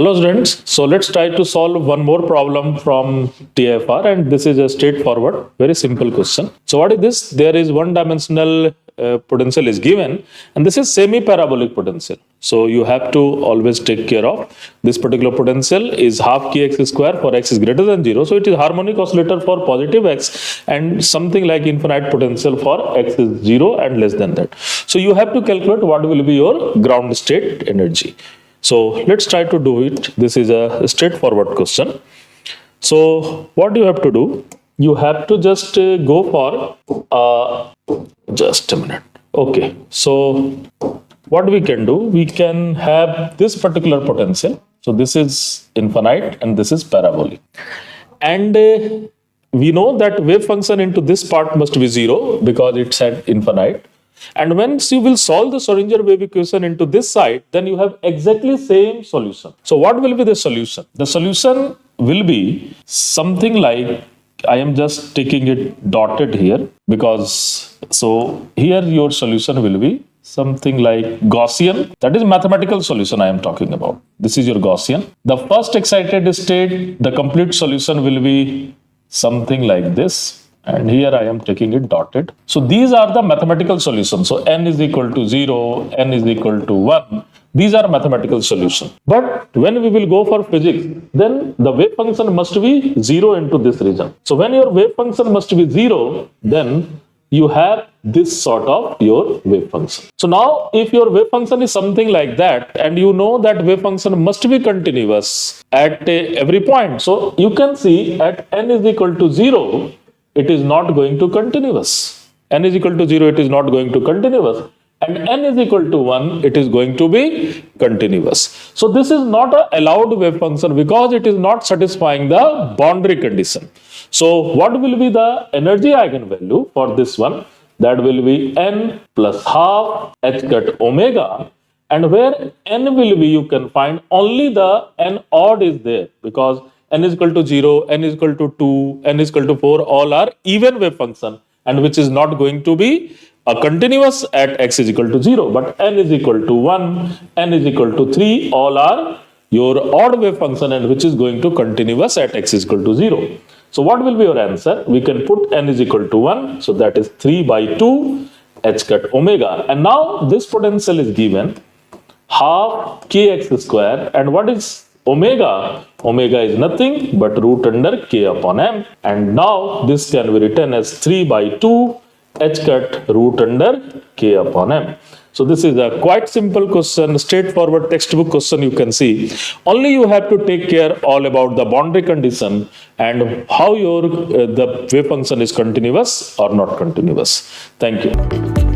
Hello students, so let's try to solve one more problem from TIFR, and this is a straightforward, very simple question. So what is this? There is one dimensional potential is given, and this is semi-parabolic potential. So you have to always take care of this particular potential is half kx square for x is greater than 0. So it is harmonic oscillator for positive x and something like infinite potential for x is 0 and less than that. So you have to calculate what will be your ground state energy. So let's try to do it. This is a straightforward question. So what you have to do? You have to just go for just a minute. Okay. So what we can do? We can have this particular potential. So this is infinite and this is parabolic. And we know that wave function into this part must be 0 because it's at infinite. And once you will solve the Schrodinger wave equation into this side, then you have exactly same solution. So what will be the solution? The solution will be something like, I am just taking it dotted here because, so here your solution will be something like Gaussian. That is mathematical solution I am talking about. This is your Gaussian. The first excited state, the complete solution will be something like this. And here I am taking it dotted. So these are the mathematical solutions. So n is equal to 0, n is equal to 1. These are mathematical solutions. But when we will go for physics, then the wave function must be 0 into this region. So when your wave function must be 0, then you have this sort of your wave function. So now if your wave function is something like that, and you know that wave function must be continuous at every point. So you can see at n is equal to 0, it is not going to continuous. N is equal to 0, it is not going to continuous. And n is equal to 1, it is going to be continuous. So this is not an allowed wave function because it is not satisfying the boundary condition. So what will be the energy eigenvalue for this one? That will be n plus half h cut omega. And where n will be, you can find only the n odd is there because n is equal to 0, n is equal to 2, n is equal to 4, all are even wave function and which is not going to be a continuous at x is equal to 0, but n is equal to 1, n is equal to 3, all are your odd wave function and which is going to continuous at x is equal to 0. So what will be your answer? We can put n is equal to 1, so that is 3 by 2 h cut omega. And now this potential is given half kx square, and what is omega? Omega is nothing but root under k upon m, and now this can be written as 3 by 2 h cut root under k upon m. So this is a quite simple question, straightforward textbook question you can see. Only you have to take care all about the boundary condition and how your the wave function is continuous or not continuous. Thank you.